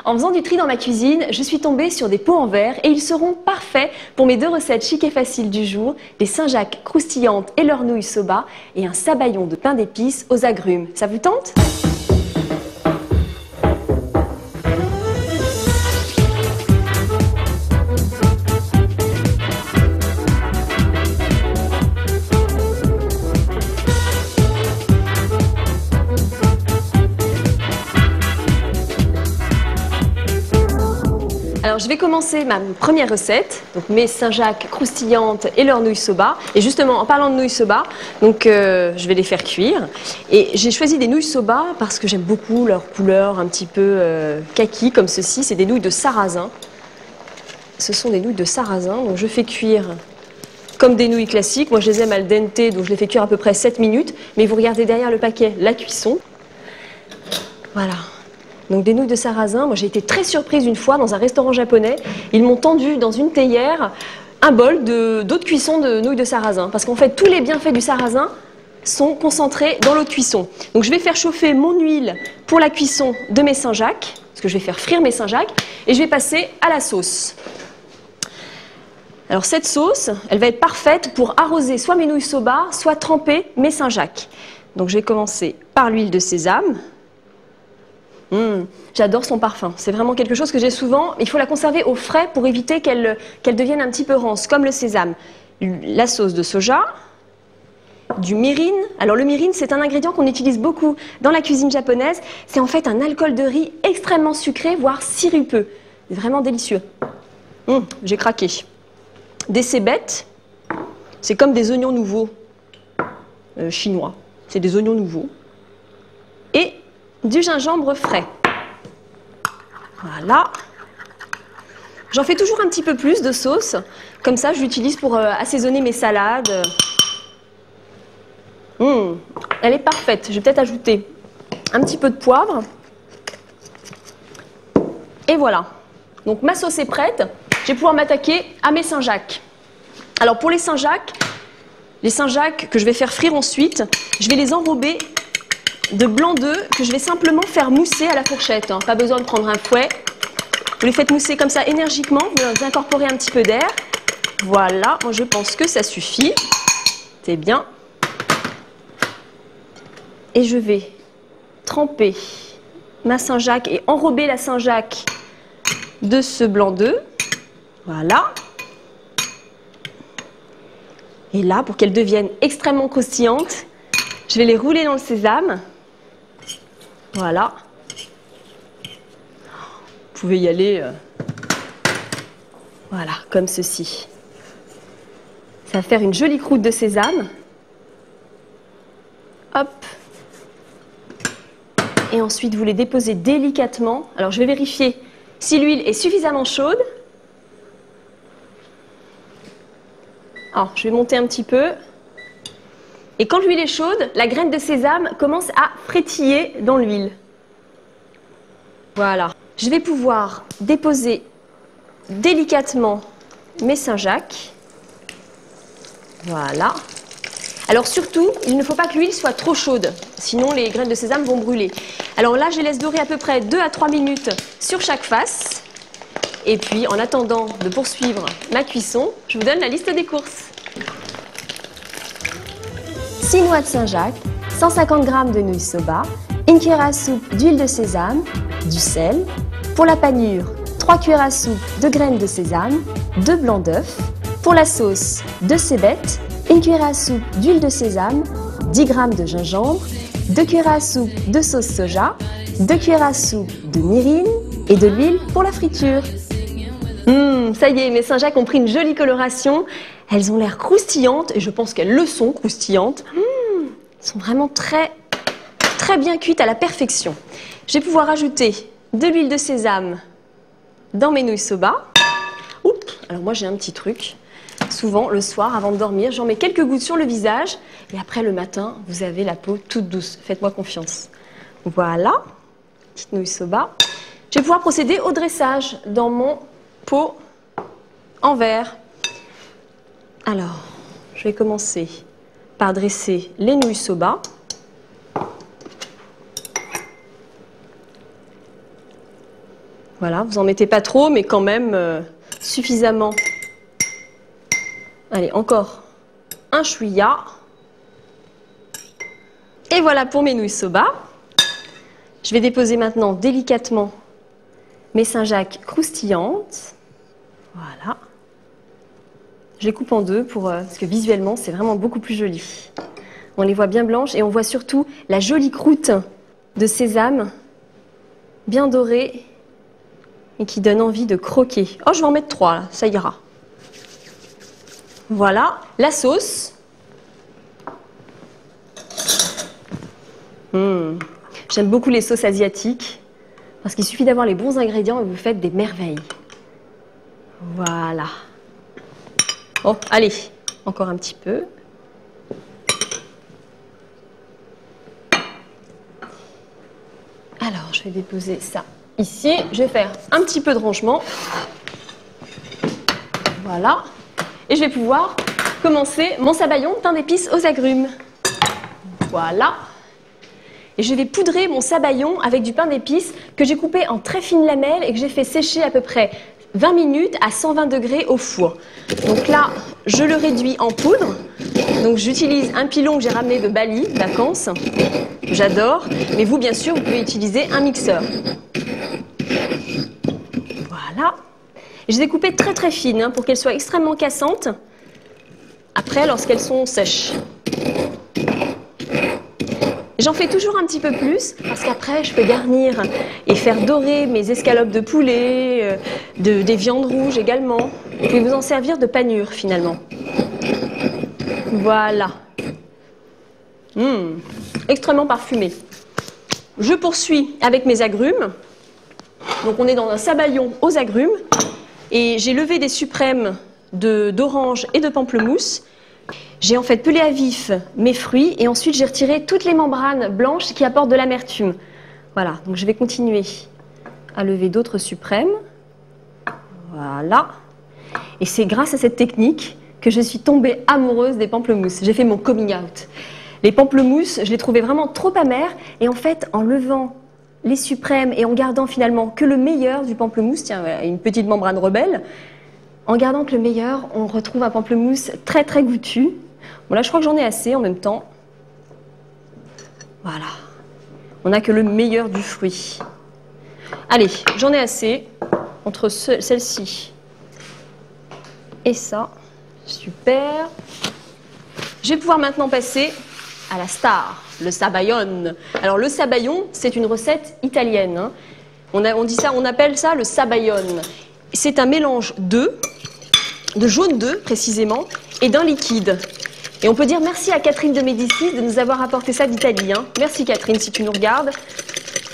En faisant du tri dans ma cuisine, je suis tombée sur des pots en verre et ils seront parfaits pour mes deux recettes chic et faciles du jour, des Saint-Jacques croustillantes et leurs nouilles soba et un sabayon de pain d'épices aux agrumes. Ça vous tente ? Alors je vais commencer ma première recette, donc mes Saint-Jacques croustillantes et leurs nouilles soba. Et justement en parlant de nouilles soba, donc je vais les faire cuire. Et j'ai choisi des nouilles soba parce que j'aime beaucoup leur couleur un petit peu kaki comme ceci. C'est des nouilles de sarrasin. Ce sont des nouilles de sarrasin, donc je fais cuire comme des nouilles classiques. Moi je les aime al dente, donc je les fais cuire à peu près 7 minutes. Mais vous regardez derrière le paquet la cuisson. Voilà. Donc des nouilles de sarrasin, moi j'ai été très surprise une fois dans un restaurant japonais. Ils m'ont tendu dans une théière un bol d'eau de cuisson de nouilles de sarrasin. Parce qu'en fait tous les bienfaits du sarrasin sont concentrés dans l'eau de cuisson. Donc je vais faire chauffer mon huile pour la cuisson de mes Saint-Jacques, parce que je vais faire frire mes Saint-Jacques, et je vais passer à la sauce. Alors cette sauce, elle va être parfaite pour arroser soit mes nouilles soba, soit tremper mes Saint-Jacques. Donc je vais commencer par l'huile de sésame. J'adore son parfum, c'est vraiment quelque chose que j'ai souvent. Il faut la conserver au frais pour éviter qu'elle devienne un petit peu rance, comme le sésame. La sauce de soja, du mirin. Alors le mirin, c'est un ingrédient qu'on utilise beaucoup dans la cuisine japonaise. C'est en fait un alcool de riz extrêmement sucré, voire sirupeux. C'est vraiment délicieux. J'ai craqué. Des cébettes, c'est comme des oignons nouveaux chinois. C'est des oignons nouveaux. Et du gingembre frais. Voilà. J'en fais toujours un petit peu plus de sauce. Comme ça, je l'utilise pour assaisonner mes salades. Elle est parfaite. Je vais peut-être ajouter un petit peu de poivre. Et voilà. Donc ma sauce est prête. Je vais pouvoir m'attaquer à mes Saint-Jacques. Alors pour les Saint-Jacques que je vais faire frire ensuite, je vais les enrober de blanc d'œuf que je vais simplement faire mousser à la fourchette. Pas besoin de prendre un fouet. Vous les faites mousser comme ça énergiquement, vous incorporez un petit peu d'air. Voilà, moi je pense que ça suffit. C'est bien. Et je vais tremper ma Saint-Jacques et enrober la Saint-Jacques de ce blanc d'œuf. Voilà. Et là, pour qu'elles deviennent extrêmement croustillantes, je vais les rouler dans le sésame. Voilà. Vous pouvez y aller, voilà, comme ceci. Ça va faire une jolie croûte de sésame. Hop. Et ensuite, vous les déposez délicatement. Alors, je vais vérifier si l'huile est suffisamment chaude. Alors, je vais monter un petit peu. Et quand l'huile est chaude, la graine de sésame commence à frétiller dans l'huile. Voilà. Je vais pouvoir déposer délicatement mes Saint-Jacques. Voilà. Alors surtout, il ne faut pas que l'huile soit trop chaude, sinon les graines de sésame vont brûler. Alors là, je les laisse dorer à peu près 2 à 3 minutes sur chaque face. Et puis, en attendant de poursuivre ma cuisson, je vous donne la liste des courses. 6 noix de Saint-Jacques, 150 g de nouilles soba, une cuillère à soupe d'huile de sésame, du sel. Pour la panure, 3 cuillères à soupe de graines de sésame, 2 blancs d'œufs. Pour la sauce, 2 cébettes, une cuillère à soupe d'huile de sésame, 10 g de gingembre, 2 cuillères à soupe de sauce soja, 2 cuillères à soupe de mirin et de l'huile pour la friture. Ça y est, mes Saint-Jacques ont pris une jolie coloration. Elles ont l'air croustillantes et je pense qu'elles le sont croustillantes. Elles sont vraiment très bien cuites à la perfection. Je vais pouvoir ajouter de l'huile de sésame dans mes nouilles soba. Alors moi j'ai un petit truc. Souvent le soir avant de dormir, j'en mets quelques gouttes sur le visage et après le matin, vous avez la peau toute douce. Faites-moi confiance. Voilà, petite nouille soba. Je vais pouvoir procéder au dressage dans mon pot en verre. Alors, je vais commencer par dresser les nouilles soba. Voilà, vous en mettez pas trop, mais quand même suffisamment. Allez, encore un chouïa. Et voilà pour mes nouilles soba. Je vais déposer maintenant délicatement mes Saint-Jacques croustillantes. Voilà. Je les coupe en deux parce que visuellement, c'est vraiment beaucoup plus joli. On les voit bien blanches et on voit surtout la jolie croûte de sésame, bien dorée et qui donne envie de croquer. Oh, je vais en mettre 3, là, ça ira. Voilà, la sauce. J'aime beaucoup les sauces asiatiques parce qu'il suffit d'avoir les bons ingrédients et vous faites des merveilles. Voilà. Oh, allez, encore un petit peu. Alors, je vais déposer ça ici. Je vais faire un petit peu de rangement. Voilà. Et je vais pouvoir commencer mon sabayon pain d'épices aux agrumes. Voilà. Et je vais poudrer mon sabayon avec du pain d'épices que j'ai coupé en très fines lamelles et que j'ai fait sécher à peu près 20 minutes à 120 degrés au four. Donc là, je le réduis en poudre. Donc j'utilise un pilon que j'ai ramené de Bali, vacances. J'adore. Mais vous, bien sûr, vous pouvez utiliser un mixeur. Voilà. Et je les ai coupées très très fines pour qu'elles soient extrêmement cassantes. Après, lorsqu'elles sont sèches. J'en fais toujours un petit peu plus parce qu'après je peux garnir et faire dorer mes escalopes de poulet, des viandes rouges également. Vous pouvez vous en servir de panure finalement. Voilà. Extrêmement parfumé. Je poursuis avec mes agrumes. Donc on est dans un sabayon aux agrumes et j'ai levé des suprêmes d'orange et de pamplemousse. J'ai en fait pelé à vif mes fruits et ensuite j'ai retiré toutes les membranes blanches qui apportent de l'amertume. Voilà, donc je vais continuer à lever d'autres suprêmes. Voilà. Et c'est grâce à cette technique que je suis tombée amoureuse des pamplemousses. J'ai fait mon coming out. Les pamplemousses, je les trouvais vraiment trop amères et en fait en levant les suprêmes et en gardant finalement que le meilleur du pamplemousse, tiens, voilà, une petite membrane rebelle, en gardant que le meilleur, on retrouve un pamplemousse très très goûtu. Bon là je crois que j'en ai assez en même temps. Voilà. On n'a que le meilleur du fruit. Allez, j'en ai assez. Entre celle-ci et ça. Super. Je vais pouvoir maintenant passer à la star, le sabayon. Alors le sabayon, c'est une recette italienne. Hein. On dit ça, on appelle ça le sabayon. C'est un mélange d'œufs, de jaune d'œuf précisément, et d'un liquide. Et on peut dire merci à Catherine de Médicis de nous avoir apporté ça d'Italie. Hein. Merci Catherine si tu nous regardes.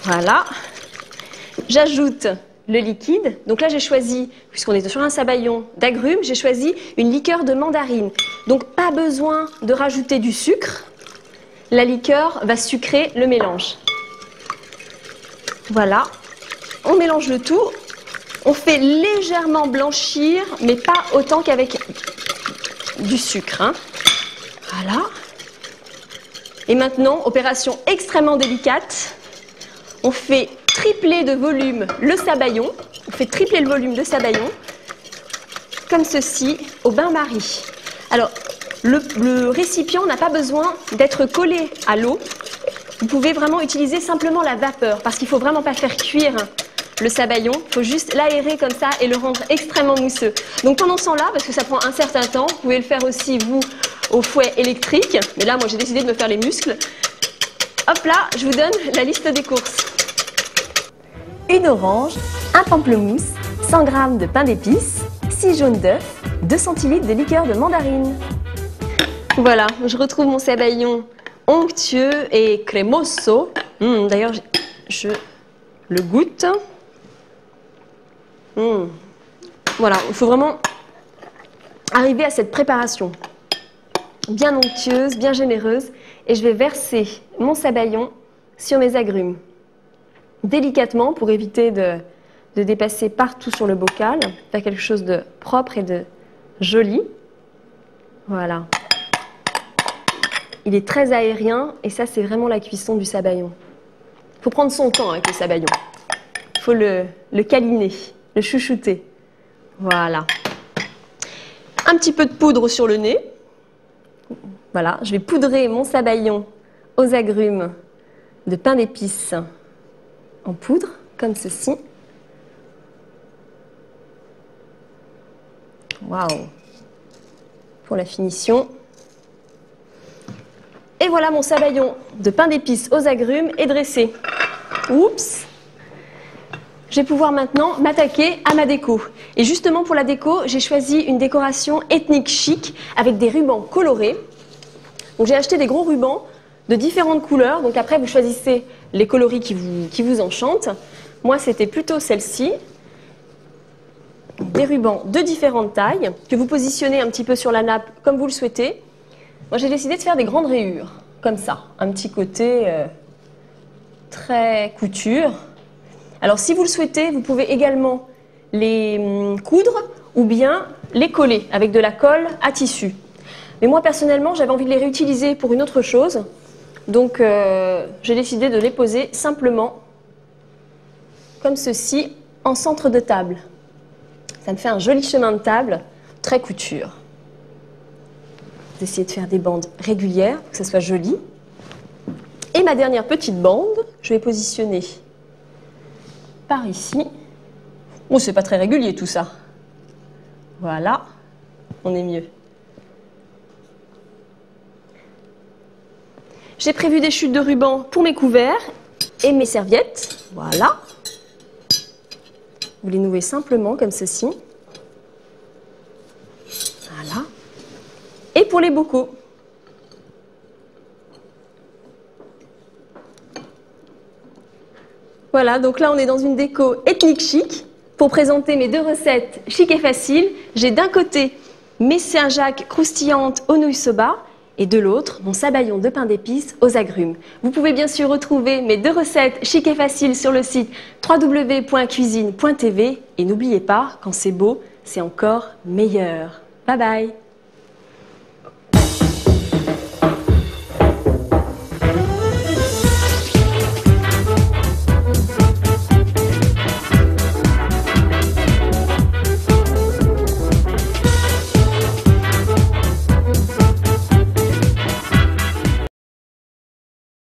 Voilà. J'ajoute le liquide. Donc là j'ai choisi, puisqu'on est sur un sabayon d'agrumes, j'ai choisi une liqueur de mandarine. Donc pas besoin de rajouter du sucre. La liqueur va sucrer le mélange. Voilà. On mélange le tout. On fait légèrement blanchir, mais pas autant qu'avec du sucre. Hein. Voilà. Et maintenant, opération extrêmement délicate. On fait tripler de volume le sabayon. On fait tripler le volume de sabayon, comme ceci, au bain-marie. Alors, le récipient n'a pas besoin d'être collé à l'eau. Vous pouvez vraiment utiliser simplement la vapeur, parce qu'il ne faut vraiment pas faire cuire le sabayon, il faut juste l'aérer comme ça et le rendre extrêmement mousseux. Donc pendant ce temps-là, parce que ça prend un certain temps, vous pouvez le faire aussi vous au fouet électrique, mais là moi j'ai décidé de me faire les muscles. Hop là, je vous donne la liste des courses. Une orange, un pamplemousse, 100 g de pain d'épices, 6 jaunes d'œufs, 2 centilitres de liqueur de mandarine. Voilà, je retrouve mon sabayon onctueux et crémoso. D'ailleurs, je le goûte. Voilà, il faut vraiment arriver à cette préparation bien onctueuse, bien généreuse. Et je vais verser mon sabayon sur mes agrumes. Délicatement pour éviter de dépasser partout sur le bocal. Faire quelque chose de propre et de joli. Voilà. Il est très aérien et ça c'est vraiment la cuisson du sabayon. Il faut prendre son temps avec le sabayon. Il faut le câliner, le chouchouter. Voilà. Un petit peu de poudre sur le nez. Voilà, je vais poudrer mon sabayon aux agrumes de pain d'épices en poudre, comme ceci. Waouh! Pour la finition. Et voilà mon sabayon de pain d'épices aux agrumes est dressé. Oups! Je vais pouvoir maintenant m'attaquer à ma déco. Et justement pour la déco, j'ai choisi une décoration ethnique chic avec des rubans colorés. Donc j'ai acheté des gros rubans de différentes couleurs. Donc après vous choisissez les coloris qui vous enchantent. Moi c'était plutôt celle-ci. Des rubans de différentes tailles que vous positionnez un petit peu sur la nappe comme vous le souhaitez. Moi j'ai décidé de faire des grandes rayures, comme ça. Un petit côté très couture. Alors si vous le souhaitez, vous pouvez également les coudre ou bien les coller avec de la colle à tissu. Mais moi personnellement, j'avais envie de les réutiliser pour une autre chose. Donc j'ai décidé de les poser simplement comme ceci en centre de table. Ça me fait un joli chemin de table, très couture. J'essaie de faire des bandes régulières pour que ça soit joli. Et ma dernière petite bande, je vais positionner par ici. Oh, c'est pas très régulier tout ça. Voilà, on est mieux. J'ai prévu des chutes de ruban pour mes couverts et mes serviettes. Voilà. Vous les nouez simplement comme ceci. Voilà. Et pour les bocaux. Voilà, donc là on est dans une déco ethnique chic. Pour présenter mes deux recettes chic et faciles, j'ai d'un côté mes Saint-Jacques croustillantes aux nouilles soba et de l'autre mon sabayon de pain d'épices aux agrumes. Vous pouvez bien sûr retrouver mes deux recettes chic et faciles sur le site www.cuisine.tv et n'oubliez pas, quand c'est beau, c'est encore meilleur. Bye bye!